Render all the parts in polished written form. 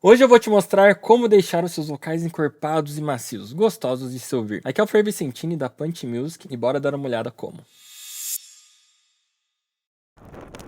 Hoje eu vou te mostrar como deixar os seus vocais encorpados e macios, gostosos de se ouvir. Aqui é o Frei Vicentini da Punch Music e bora dar uma olhada como.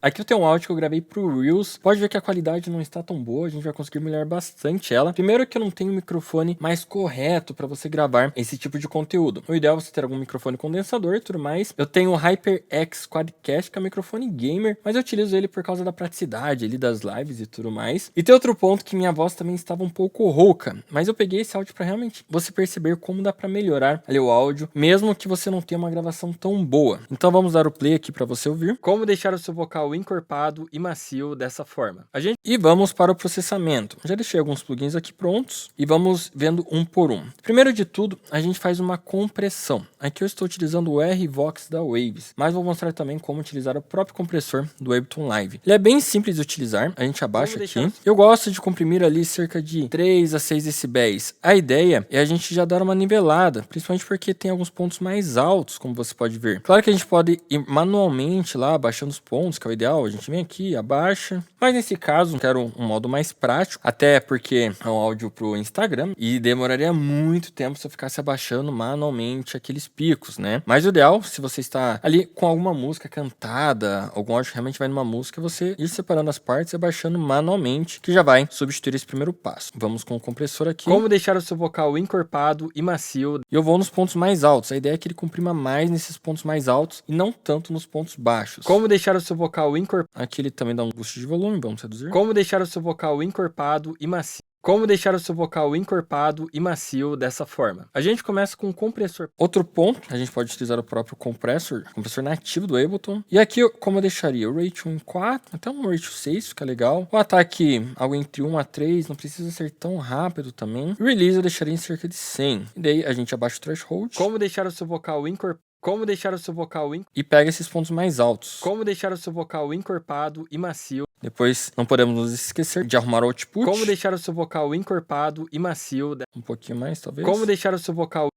Aqui eu tenho um áudio que eu gravei pro Reels. Pode ver que a qualidade não está tão boa, a gente vai conseguir melhorar bastante ela. Primeiro que eu não tenho o microfone mais correto para você gravar esse tipo de conteúdo. O ideal é você ter algum microfone condensador e tudo mais. Eu tenho o HyperX Quadcast, que é um microfone gamer, mas eu utilizo ele por causa da praticidade ali das lives e tudo mais. E tem outro ponto que minha voz também estava um pouco rouca, mas eu peguei esse áudio para realmente você perceber como dá para melhorar ali o áudio, mesmo que você não tenha uma gravação tão boa. Então vamos dar o play aqui para você ouvir. Como deixar o seu vocal encorpado e macio dessa forma. E vamos para o processamento. Já deixei alguns plugins aqui prontos e vamos vendo um por um. Primeiro de tudo, a gente faz uma compressão. Aqui eu estou utilizando o R-Vox da Waves, mas vou mostrar também como utilizar o próprio compressor do Ableton Live. Ele é bem simples de utilizar, a gente abaixa aqui. Eu gosto de comprimir ali cerca de 3 a 6 decibéis. A ideia é a gente já dar uma nivelada, principalmente porque tem alguns pontos mais altos, como você pode ver. Claro que a gente pode ir manualmente lá, abaixando os pontos, que é o ideal. A gente vem aqui, abaixa. Mas nesse caso, eu quero um modo mais prático, até porque é um áudio pro Instagram e demoraria muito tempo se eu ficasse abaixando manualmente aqueles picos, né? Mas o ideal, se você está ali com alguma música cantada, algum áudio que realmente vai numa música, é você ir separando as partes e abaixando manualmente, que já vai substituir esse primeiro passo. Vamos com o compressor aqui. Como deixar o seu vocal encorpado e macio. E eu vou nos pontos mais altos. A ideia é que ele comprima mais nesses pontos mais altos e não tanto nos pontos baixos. Como deixar o seu vocal encorpado. Aqui ele também dá um boost de volume, vamos reduzir. Como deixar o seu vocal encorpado e macio. Como deixar o seu vocal encorpado e macio dessa forma. A gente começa com o compressor. Outro ponto, a gente pode utilizar o próprio compressor nativo do Ableton. E aqui, como eu deixaria o ratio em 4, até um ratio 6, fica legal. O ataque, algo entre 1 a 3, não precisa ser tão rápido também. O release eu deixaria em cerca de 100. E daí a gente abaixa o threshold. Como deixar o seu vocal encorpado. Como deixar o seu vocal e pega esses pontos mais altos. Como deixar o seu vocal encorpado e macio. Depois, não podemos nos esquecer de arrumar o output. Como deixar o seu vocal encorpado e macio. Um pouquinho mais, talvez. Como deixar o seu vocal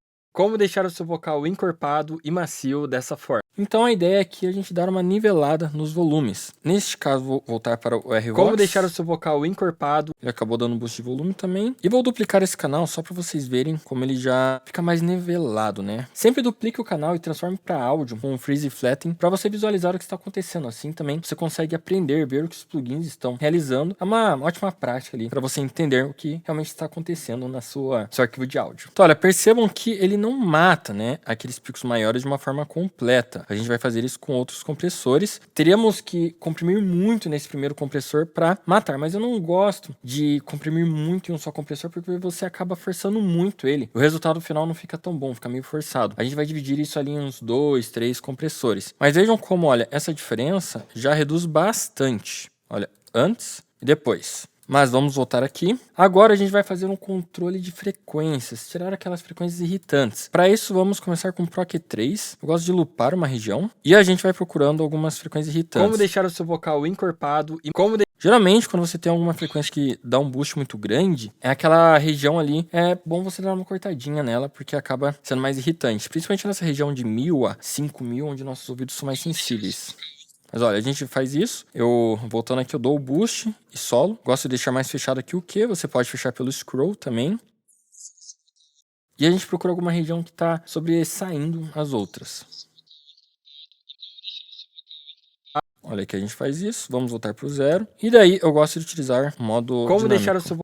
encorpado e macio dessa forma. Então a ideia é que a gente dar uma nivelada nos volumes. Neste caso, vou voltar para o R-Vox. Como deixar o seu vocal encorpado. Ele acabou dando um boost de volume também. E vou duplicar esse canal só para vocês verem como ele já fica mais nivelado, né? Sempre duplique o canal e transforme para áudio com um freeze flattening para você visualizar o que está acontecendo. Assim também você consegue aprender, ver o que os plugins estão realizando. É uma ótima prática ali para você entender o que realmente está acontecendo na seu arquivo de áudio. Então, olha, percebam que ele não mata, né, aqueles picos maiores de uma forma completa. A gente vai fazer isso com outros compressores. Teríamos que comprimir muito nesse primeiro compressor para matar, mas eu não gosto de comprimir muito em um só compressor porque você acaba forçando muito ele. O resultado final não fica tão bom, fica meio forçado. A gente vai dividir isso ali em uns 2, 3 compressores. Mas vejam como, olha, essa diferença já reduz bastante. Olha, antes e depois. Mas vamos voltar aqui. Agora a gente vai fazer um controle de frequências, tirar aquelas frequências irritantes. Para isso, vamos começar com o Pro Q3. Eu gosto de loopar uma região. E a gente vai procurando algumas frequências irritantes. Como deixar o seu vocal encorpado e Geralmente, quando você tem alguma frequência que dá um boost muito grande, é aquela região ali, é bom você dar uma cortadinha nela, porque acaba sendo mais irritante. Principalmente nessa região de 1000 a 5000, onde nossos ouvidos são mais sensíveis. Mas olha, a gente faz isso. Voltando aqui, eu dou o boost e solo. Gosto de deixar mais fechado aqui o Q. Você pode fechar pelo scroll também. E a gente procura alguma região que está sobressaindo as outras. Olha aqui, a gente faz isso. Vamos voltar para o 0. E daí eu gosto de utilizar o modo dinâmico. Deixar o seu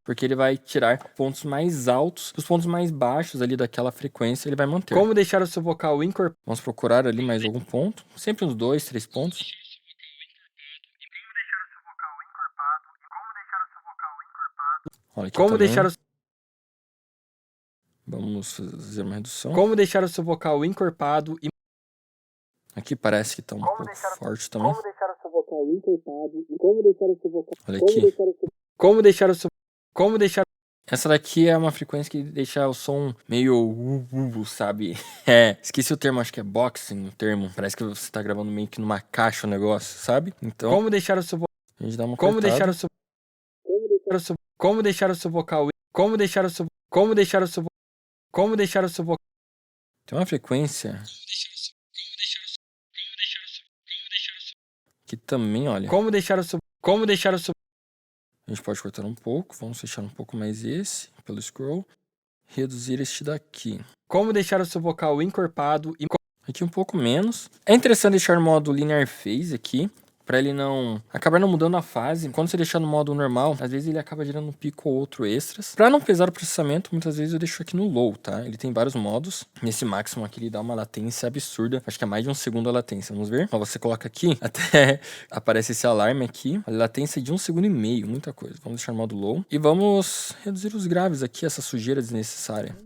porque ele vai tirar pontos mais altos, os pontos mais baixos ali daquela frequência ele vai manter. Como deixar o seu vocal encorpado? Vamos procurar ali mais algum ponto, sempre uns 2, 3 pontos. Olha aqui como deixar Vamos fazer uma redução. Como deixar o seu vocal encorpado e aqui parece que tá um pouco forte também. Como deixar o seu vocal encorpado e como deixar o seu vocal. Olha aqui. Como deixar Essa daqui é uma frequência que deixa o som meio sabe? Esqueci o termo, acho que é boxing o termo. Parece que você tá gravando meio que numa caixa o negócio, sabe? Então, como deixar o seu vocal. A gente dá uma cortada. Como deixar o seu vocal. Como deixar o seu vocal. Tem uma frequência que também, olha. Como deixar o seu A gente pode cortar um pouco, vamos fechar um pouco mais esse, pelo scroll. Reduzir este daqui. Como deixar o seu vocal encorpado e... Aqui um pouco menos. É interessante deixar no modo Linear Phase aqui, para ele não acabar não mudando a fase. Quando você deixar no modo normal, às vezes ele acaba gerando um pico ou outro extras. Para não pesar o processamento, muitas vezes eu deixo aqui no low, tá? Ele tem vários modos. Nesse máximo aqui ele dá uma latência absurda. Acho que é mais de 1 segundo a latência. Vamos ver? Ó, você coloca aqui, até aparece esse alarme aqui. A latência de 1,5 segundo, muita coisa. Vamos deixar no modo low. E vamos reduzir os graves aqui, essa sujeira desnecessária.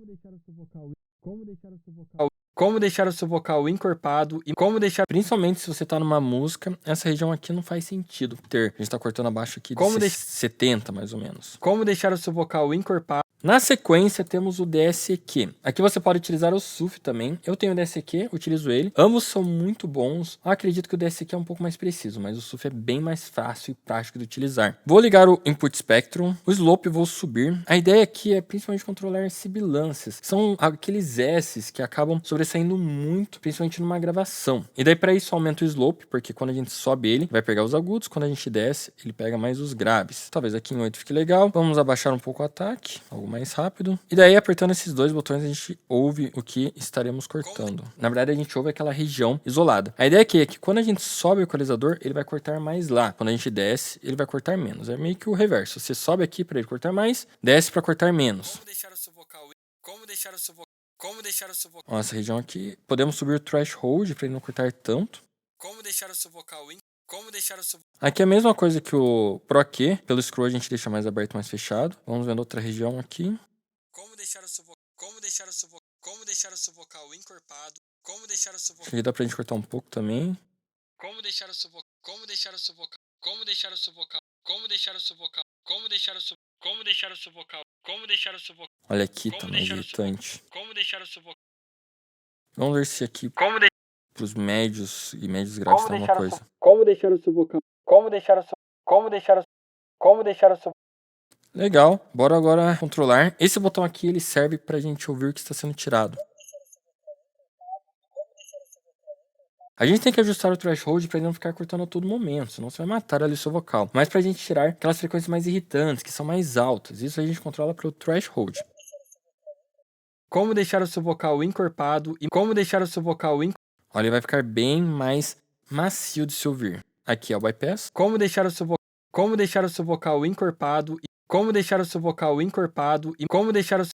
Como deixar o seu vocal encorpado e como deixar, principalmente se você tá numa música, essa região aqui não faz sentido ter. A gente tá cortando abaixo aqui de 70 mais ou menos. Como deixar o seu vocal encorpado. Na sequência temos o DSEQ. Aqui você pode utilizar o SUF também. Eu tenho o DSEQ, utilizo ele. Ambos são muito bons. Eu acredito que o DSEQ é um pouco mais preciso, mas o SUF é bem mais fácil e prático de utilizar. Vou ligar o Input Spectrum, o Slope vou subir. A ideia aqui é principalmente controlar sibilâncias. São aqueles S's que acabam sobressaindo muito, principalmente numa gravação. E daí para isso aumenta o Slope, porque quando a gente sobe ele, vai pegar os agudos. Quando a gente desce, ele pega mais os graves. Talvez aqui em 8 fique legal. Vamos abaixar um pouco o ataque, algo mais rápido. E daí, apertando esses dois botões, a gente ouve o que estaremos cortando. Na verdade, a gente ouve aquela região isolada. A ideia aqui é que quando a gente sobe o equalizador, ele vai cortar mais lá. Quando a gente desce, ele vai cortar menos. É meio que o reverso. Você sobe aqui para ele cortar mais, desce para cortar menos. Como deixar o seu vocal... Como deixar o seu vocal... Como deixar o seu vocal... Ó, essa região aqui, podemos subir o threshold para ele não cortar tanto. Como deixar o seu vocal... Como deixar o seu... Aqui é a mesma coisa que o Pro Q. Pelo scroll a gente deixa mais aberto, mais fechado. Vamos vendo outra região aqui. Como deixar o seu vocal... Como deixar o seu vocal... Como deixar o seu vocal encorpado. Como deixar o seu vocal... Aqui dá pra gente cortar um pouco também. Como deixar o seu vocal... Como deixar o seu vocal... Como deixar o seu vocal... Como deixar o seu vocal... Como deixar o seu... Como deixar o seu vocal... Como deixar o seu vocal... Olha aqui, tá mais irritante. Como deixar o seu vocal... Vamos ver se aqui... Como pros médios e médios graves tá uma coisa. Como deixar o seu vocal? Como deixar o seu... Como deixar o... Como deixar o seu... Legal, bora agora controlar. Esse botão aqui, ele serve pra gente ouvir o que está sendo tirado. A gente tem que ajustar o threshold pra ele não ficar cortando a todo momento, senão você vai matar ali o seu vocal. Mas pra gente tirar aquelas frequências mais irritantes, que são mais altas, isso a gente controla pelo threshold. Como deixar o seu vocal encorpado e como deixar o seu vocal Olha, ele vai ficar bem mais macio de se ouvir. Aqui é o bypass. Como deixar o seu vocal encorpado e como deixar o seu vocal encorpado e como deixar o seu...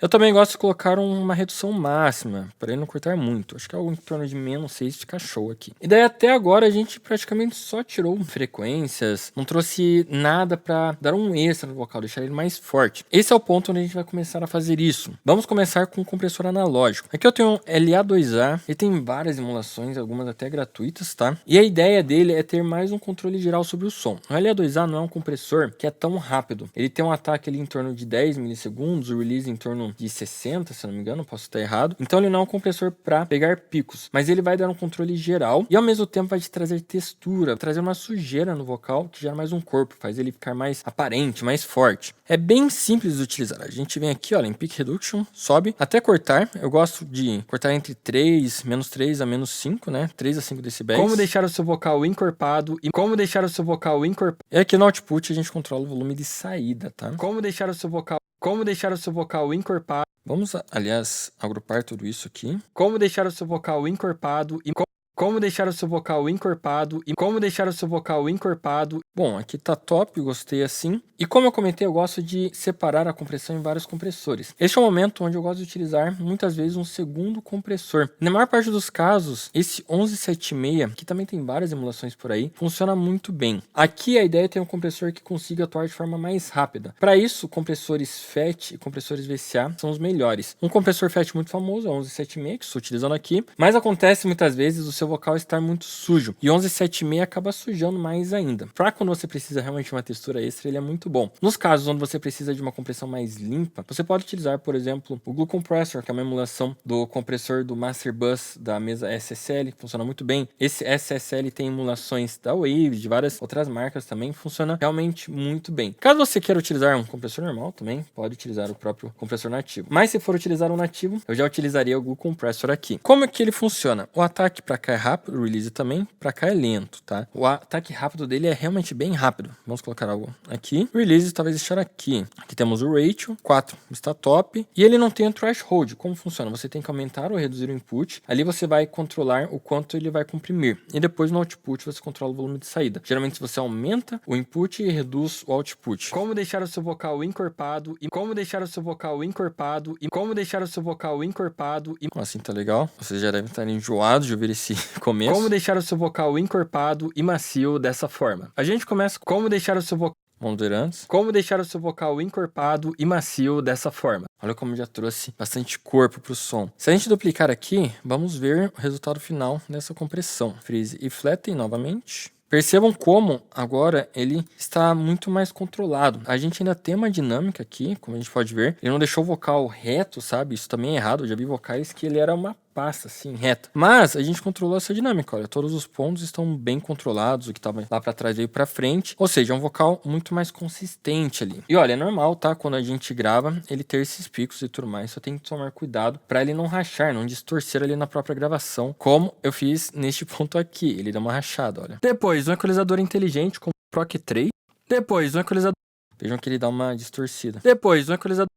Eu também gosto de colocar uma redução máxima, para ele não cortar muito. Acho que é algo em torno de -6 fica show aqui. E daí até agora a gente praticamente só tirou frequências, não trouxe nada para dar um extra no vocal, deixar ele mais forte. Esse é o ponto onde a gente vai começar a fazer isso. Vamos começar com o compressor analógico. Aqui eu tenho um LA2A, ele tem várias emulações, algumas até gratuitas, tá? E a ideia dele é ter mais um controle geral sobre o som. O LA2A não é um compressor que é tão rápido. Ele tem um ataque ali em torno de 10 milissegundos, o release em torno de 60, se eu não me engano, posso estar errado. Então ele não é um compressor para pegar picos, mas ele vai dar um controle geral e ao mesmo tempo vai te trazer textura, trazer uma sujeira no vocal que gera mais um corpo, faz ele ficar mais aparente, mais forte. É bem simples de utilizar. A gente vem aqui, olha, em Peak Reduction, sobe até cortar. Eu gosto de cortar entre 3, -3 a -5, né? 3 a 5 decibéis. Como deixar o seu vocal encorpado e como deixar o seu vocal encorpado. E aqui no output a gente controla o volume de saída, tá? Como deixar o seu vocal encorpado. Vamos, aliás, agrupar tudo isso aqui. Como deixar o seu vocal encorpado e como deixar o seu vocal encorpado e como deixar o seu vocal encorpado. Bom, aqui tá top, gostei assim. E como eu comentei, eu gosto de separar a compressão em vários compressores. Este é o momento onde eu gosto de utilizar muitas vezes um segundo compressor. Na maior parte dos casos, esse 1176, que também tem várias emulações por aí, funciona muito bem. Aqui a ideia é ter um compressor que consiga atuar de forma mais rápida. Para isso, compressores FET e compressores VCA são os melhores. Um compressor FET muito famoso é o 1176, que estou utilizando aqui, mas acontece muitas vezes o seu vocal estar muito sujo. E 1176 acaba sujando mais ainda. Para quando você precisa realmente de uma textura extra, ele é muito bom. Nos casos onde você precisa de uma compressão mais limpa, você pode utilizar, por exemplo, o Glue Compressor, que é uma emulação do compressor do Master Bus da mesa SSL, que funciona muito bem. Esse SSL tem emulações da Wave, de várias outras marcas também, funciona realmente muito bem. Caso você queira utilizar um compressor normal também, pode utilizar o próprio compressor nativo. Mas se for utilizar um nativo, eu já utilizaria o Glue Compressor aqui. Como é que ele funciona? O ataque para cá é rápido, o release também, pra cá é lento, tá? O ataque rápido dele é realmente bem rápido. Vamos colocar algo aqui. O release talvez deixar aqui. Aqui temos o ratio, 4 está top. E ele não tem o threshold. Como funciona? Você tem que aumentar ou reduzir o input. Ali você vai controlar o quanto ele vai comprimir. E depois no output você controla o volume de saída. Geralmente você aumenta o input e reduz o output. Como deixar o seu vocal encorpado e como deixar o seu vocal encorpado e como deixar o seu vocal encorpado e assim tá legal. Vocês já devem estar enjoados de ouvir esse começo. Como deixar o seu vocal encorpado e macio dessa forma. A gente começa com como deixar o seu vocal. Vamos ver antes. Como deixar o seu vocal encorpado e macio dessa forma. Olha como já trouxe bastante corpo para o som. Se a gente duplicar aqui, vamos ver o resultado final dessa compressão. Freeze e flatten novamente. Percebam como agora ele está muito mais controlado. A gente ainda tem uma dinâmica aqui, como a gente pode ver. Ele não deixou o vocal reto, sabe? Isso também é errado. Eu já vi vocais que ele era uma pasta assim, reta. Mas a gente controlou essa dinâmica, olha. Todos os pontos estão bem controlados. O que estava lá para trás veio para frente. Ou seja, é um vocal muito mais consistente ali. E olha, é normal, tá? Quando a gente grava, ele ter esses picos e tudo mais. Só tem que tomar cuidado para ele não rachar, não distorcer ali na própria gravação. Como eu fiz neste ponto aqui. Ele deu uma rachada, olha. Depois, um equalizador inteligente como o Proc 3. Depois, um equalizador. Vejam que ele dá uma distorcida. Depois, um equalizador.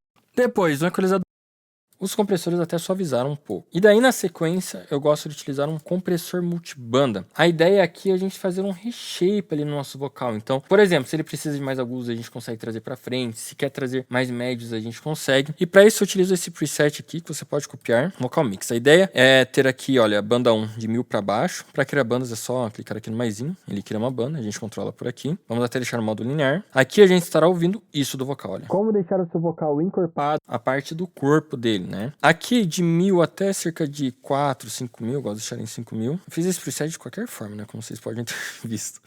Os compressores até suavizaram um pouco. E daí, na sequência, eu gosto de utilizar um compressor multibanda. A ideia aqui é a gente fazer um reshape ali no nosso vocal. Então, por exemplo, se ele precisa de mais agudos, a gente consegue trazer para frente. Se quer trazer mais médios, a gente consegue. E para isso, eu utilizo esse preset aqui, que você pode copiar, Vocal Mix. A ideia é ter aqui, olha, banda 1 de 1000 para baixo. Para criar bandas é só clicar aqui no maisinho. Ele cria uma banda, a gente controla por aqui. Vamos até deixar o modo linear. Aqui a gente estará ouvindo isso do vocal, olha. Como deixar o seu vocal encorpado, a parte do corpo dele, né? Aqui de 1000 até cerca de 4, 5 mil, gosto de deixar em 5 mil. Eu fiz esse preset de qualquer forma, né? Como vocês podem ter visto.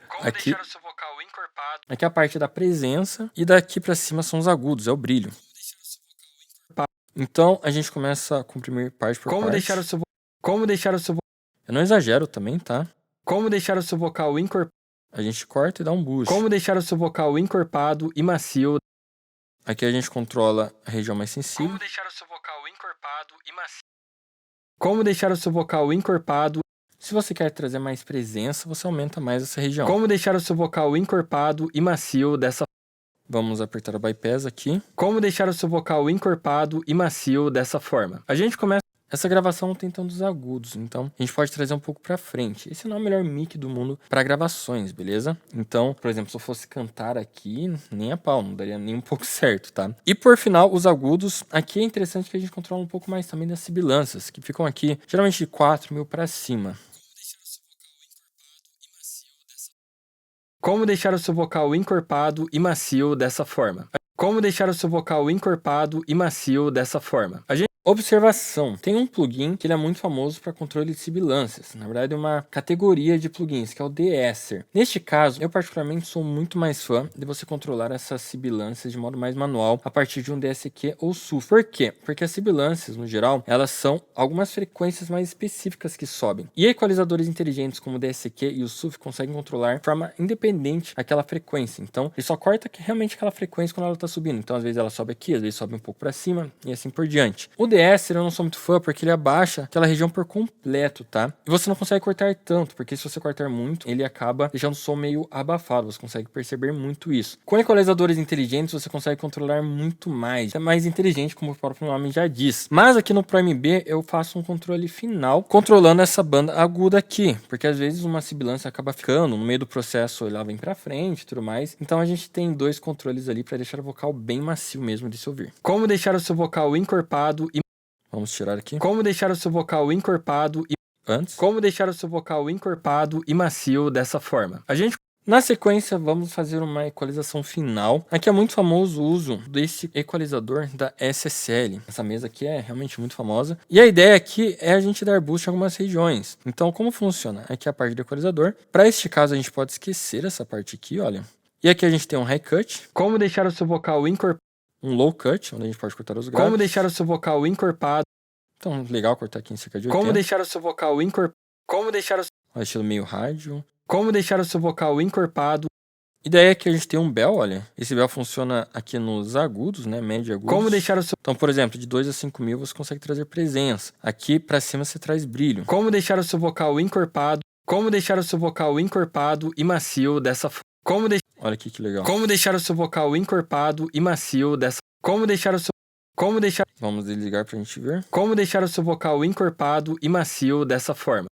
Como aqui, deixar o seu vocal encorpado. Aqui é a parte da presença e daqui pra cima são os agudos, é o brilho. Então a gente começa a comprimir parte por parte. Como deixar o seu Eu não exagero também, tá? Como deixar o seu vocal encorpado. A gente corta e dá um boost. Como deixar o seu vocal encorpado e macio. Aqui a gente controla a região mais sensível. Como deixar o seu vocal encorpado e macio. Como deixar o seu vocal encorpado. Se você quer trazer mais presença, você aumenta mais essa região. Como deixar o seu vocal encorpado e macio dessa. Vamos apertar o bypass aqui. Como deixar o seu vocal encorpado e macio dessa forma. A gente começa essa gravação tentando os agudos, então a gente pode trazer um pouco pra frente. Esse não é o melhor mic do mundo para gravações, beleza? Então, por exemplo, se eu fosse cantar aqui, nem a pau, não daria nem um pouco certo, tá? E por final, os agudos. Aqui é interessante que a gente controla um pouco mais também das sibilâncias, que ficam aqui geralmente de 4 mil para cima. Como deixar o seu vocal encorpado e macio dessa forma. Como deixar o seu vocal encorpado e macio dessa forma. Observação, tem um plugin que ele é muito famoso para controle de sibilâncias. Na verdade é uma categoria de plugins, que é o De-Esser. Neste caso, eu particularmente sou muito mais fã de você controlar essas sibilâncias de modo mais manual a partir de um DSQ ou SUF. Por quê? Porque as sibilâncias, no geral, elas são algumas frequências mais específicas que sobem. E equalizadores inteligentes como o DSQ e o SUF conseguem controlar de forma independente aquela frequência. Então, ele só corta realmente aquela frequência quando ela está subindo. Então, às vezes ela sobe aqui, às vezes sobe um pouco para cima e assim por diante. O De-Esser eu não sou muito fã porque ele abaixa aquela região por completo, tá? E você não consegue cortar tanto, porque se você cortar muito, ele acaba deixando o som meio abafado, você consegue perceber muito isso. Com equalizadores inteligentes, você consegue controlar muito mais. É mais inteligente, como o próprio nome já diz. Mas aqui no Pro MB, eu faço um controle final, controlando essa banda aguda aqui, porque às vezes uma sibilância acaba ficando no meio do processo, ela vem pra frente e tudo mais. Então a gente tem dois controles ali para deixar o vocal bem macio mesmo de se ouvir. Como deixar o seu vocal encorpado e vamos tirar aqui. Como deixar o seu vocal encorpado e antes. Como deixar o seu vocal encorpado e macio dessa forma. Na sequência, vamos fazer uma equalização final. Aqui é muito famoso o uso desse equalizador da SSL. Essa mesa aqui é realmente muito famosa. E a ideia aqui é a gente dar boost em algumas regiões. Então, como funciona? Aqui é a parte do equalizador. Para este caso, a gente pode esquecer essa parte aqui, olha. E aqui a gente tem um high cut. Como deixar o seu vocal encorpado. Um low cut, onde a gente pode cortar os graves. Como deixar o seu vocal encorpado. Então, legal cortar aqui em cerca de 80. Como deixar o seu vocal encorpado. Como deixar o estilo meio rádio. Como deixar o seu vocal encorpado. E daí aqui a gente tem um bell, olha. Esse bell funciona aqui nos agudos, né? Médio e agudos. Como deixar o seu... Então, por exemplo, de 2 a 5 mil você consegue trazer presença. Aqui pra cima você traz brilho. Como deixar o seu vocal encorpado. Como deixar o seu vocal encorpado e macio dessa forma. Olha aqui que legal. Como deixar o seu vocal encorpado e macio dessa... Como deixar o seu... Como deixar... Vamos desligar pra gente ver. Como deixar o seu vocal encorpado e macio dessa forma.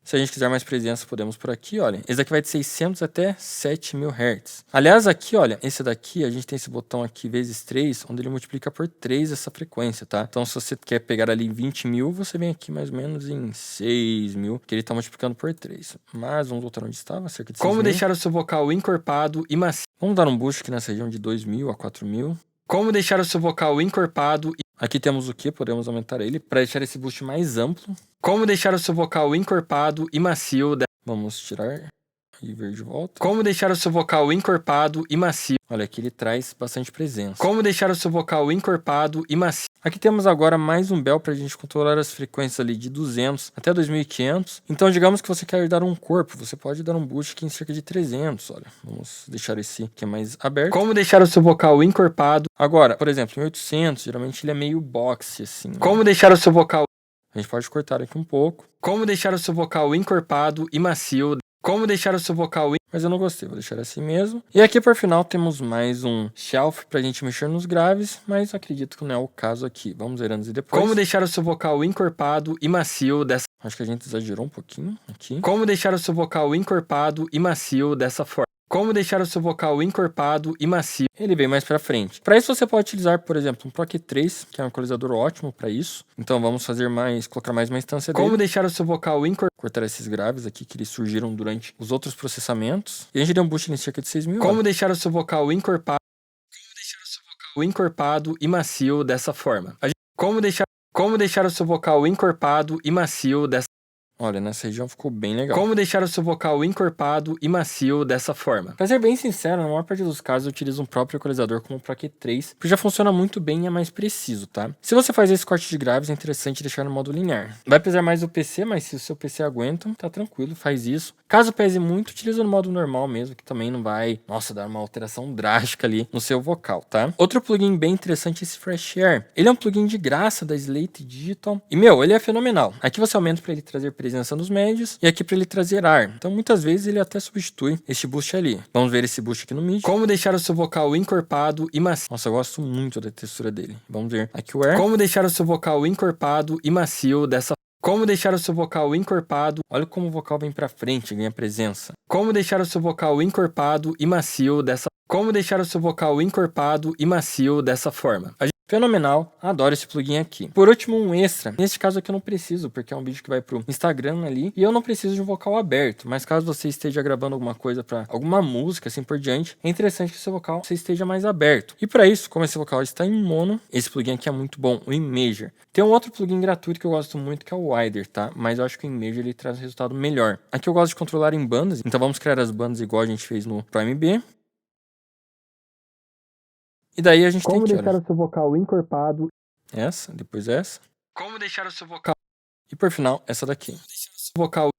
Se a gente quiser mais presença, podemos por aqui, olha. Esse daqui vai de 600 até 7000 Hz. Aliás, aqui, olha, esse daqui, a gente tem esse botão aqui vezes 3, onde ele multiplica por 3 essa frequência, tá? Então, se você quer pegar ali 20 mil, você vem aqui mais ou menos em 6 mil, que ele tá multiplicando por 3. Mas vamos voltar onde estava, cerca de 6 mil. Como deixar o seu vocal encorpado e macio. Vamos dar um boost aqui nessa região de 2000 a 4000. Como deixar o seu vocal encorpado e... Aqui temos o que? Podemos aumentar ele para deixar esse boost mais amplo. Como deixar o seu vocal encorpado e macio... Vamos tirar e ver de volta. Como deixar o seu vocal encorpado e macio... Olha, aqui ele traz bastante presença. Como deixar o seu vocal encorpado e macio... Aqui temos agora mais um bell para a gente controlar as frequências ali de 200 até 2500. Então, digamos que você quer dar um corpo, você pode dar um boost aqui em cerca de 300, olha. Vamos deixar esse aqui mais aberto. Como deixar o seu vocal encorpado... Agora, por exemplo, em 800, geralmente ele é meio boxe, assim. Como deixar o seu vocal... A gente pode cortar aqui um pouco. Como deixar o seu vocal encorpado e macio... Como deixar o seu vocal... Mas eu não gostei, vou deixar assim mesmo. E aqui por final temos mais um shelf pra gente mexer nos graves, mas acredito que não é o caso aqui. Vamos ver antes e depois. Como deixar o seu vocal encorpado e macio dessa... Acho que a gente exagerou um pouquinho aqui. Como deixar o seu vocal encorpado e macio dessa forma. Como deixar o seu vocal encorpado e macio. Ele vem mais pra frente. Para isso você pode utilizar, por exemplo, um Proc 3, que é um equalizador ótimo para isso. Então vamos fazer mais, colocar mais uma instância dele. Como deixar o seu vocal encorpado. Cortar esses graves aqui que eles surgiram durante os outros processamentos. E a gente deu um boost em cerca de 6000. Como deixar o seu vocal encorpado. Como deixar o seu vocal encorpado e macio dessa forma. Como deixar o seu vocal encorpado e macio dessa... Olha, nessa região ficou bem legal. Como deixar o seu vocal encorpado e macio dessa forma. Pra ser bem sincero, na maior parte dos casos eu utilizo um próprio equalizador como o Proc 3, porque já funciona muito bem e é mais preciso, tá? Se você faz esse corte de graves, é interessante deixar no modo linear. Vai pesar mais o PC, mas se o seu PC aguenta, tá tranquilo, faz isso. Caso pese muito, utiliza no modo normal mesmo, que também não vai, nossa, dar uma alteração drástica ali no seu vocal, tá? Outro plugin bem interessante é esse Fresh Air. Ele é um plugin de graça da Slate Digital. E, meu, ele é fenomenal. Aqui você aumenta pra ele trazer presença nos médios e aqui para ele trazer ar. Então muitas vezes ele até substitui este boost ali. Vamos ver esse boost aqui no mid. Como deixar o seu vocal encorpado e macio. Nossa, eu gosto muito da textura dele. Vamos ver aqui o air. Como deixar o seu vocal encorpado e macio dessa... Como deixar o seu vocal encorpado. Olha como o vocal vem para frente, ganha presença. Como deixar o seu vocal encorpado e macio dessa... Como deixar o seu vocal encorpado e macio dessa forma. Fenomenal, adoro esse plugin aqui. Por último, um extra. Nesse caso aqui eu não preciso, porque é um vídeo que vai pro Instagram ali. E eu não preciso de um vocal aberto. Mas caso você esteja gravando alguma coisa para alguma música, assim por diante, é interessante que o seu vocal você esteja mais aberto. E para isso, como esse vocal está em mono, esse plugin aqui é muito bom, o Imager. Tem um outro plugin gratuito que eu gosto muito, que é o Wider, tá? Mas eu acho que o Imager ele traz um resultado melhor. Aqui eu gosto de controlar em bandas, então vamos criar as bandas igual a gente fez no Pro MB. E daí a gente tem que... Como deixar o seu vocal encorpado. Essa, depois essa. Como deixar o seu vocal... E por final, essa daqui. Como deixar o seu vocal...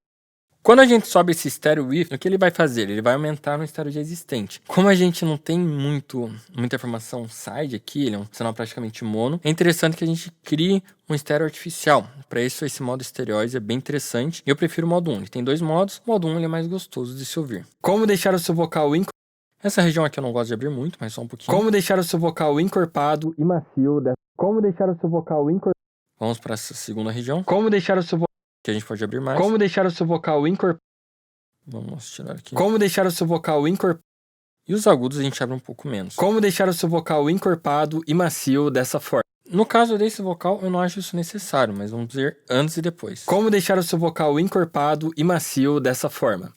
Quando a gente sobe esse stereo width, o que ele vai fazer? Ele vai aumentar no stereo já existente. Como a gente não tem muita informação side aqui, ele é um sinal praticamente mono, é interessante que a gente crie um stereo artificial. Para isso, esse modo estereóise é bem interessante. Eu prefiro o modo 1. Ele tem dois modos. O modo 1 ele é mais gostoso de se ouvir. Como deixar o seu vocal encorpado. Essa região aqui eu não gosto de abrir muito, mas só um pouquinho. Como deixar o seu vocal encorpado e macio. Como deixar o seu vocal encorpado. Vamos para essa segunda região. Como deixar o seu vocal... Que a gente pode abrir mais. Como deixar o seu vocal encorpado. Vamos tirar aqui. Como deixar o seu vocal encorpado. E os agudos a gente abre um pouco menos. Como deixar o seu vocal encorpado e macio dessa forma. No caso desse vocal, eu não acho isso necessário, mas vamos ver antes e depois. Como deixar o seu vocal encorpado e macio dessa forma.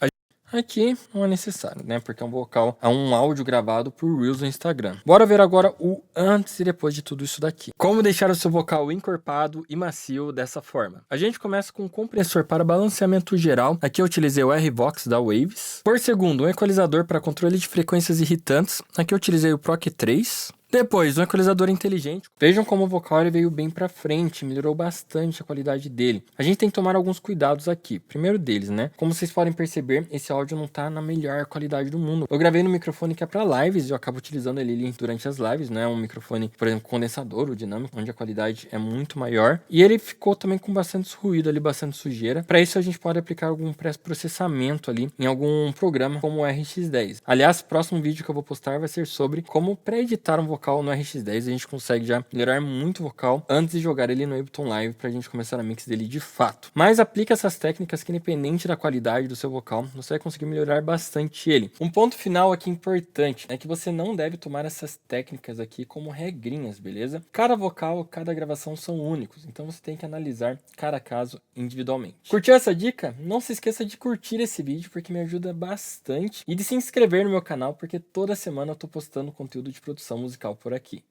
Aqui não é necessário, né? Porque é um vocal, é um áudio gravado por Reels no Instagram. Bora ver agora o antes e depois de tudo isso daqui. Como deixar o seu vocal encorpado e macio dessa forma. A gente começa com um compressor para balanceamento geral. Aqui eu utilizei o R-Vox da Waves. Por segundo, um equalizador para controle de frequências irritantes. Aqui eu utilizei o Proc 3. Depois, um equalizador inteligente. Vejam como o vocal ele veio bem pra frente, melhorou bastante a qualidade dele. A gente tem que tomar alguns cuidados aqui. Primeiro deles, né? Como vocês podem perceber, esse áudio não tá na melhor qualidade do mundo. Eu gravei no microfone que é pra lives e eu acabo utilizando ele durante as lives, né? Um microfone, por exemplo, condensador ou dinâmico, onde a qualidade é muito maior. E ele ficou também com bastante ruído ali, bastante sujeira. Para isso a gente pode aplicar algum pré-processamento ali em algum programa como o RX10. Aliás, o próximo vídeo que eu vou postar vai ser sobre como pré-editar um vocal no RX10. A gente consegue já melhorar muito o vocal antes de jogar ele no Ableton Live pra gente começar a mix dele de fato. Mas aplica essas técnicas que independente da qualidade do seu vocal, você vai conseguir melhorar bastante ele. Um ponto final aqui importante é que você não deve tomar essas técnicas aqui como regrinhas, beleza? Cada vocal, cada gravação são únicos, então você tem que analisar cada caso individualmente. Curtiu essa dica? Não se esqueça de curtir esse vídeo porque me ajuda bastante e de se inscrever no meu canal porque toda semana eu tô postando conteúdo de produção musical por aqui.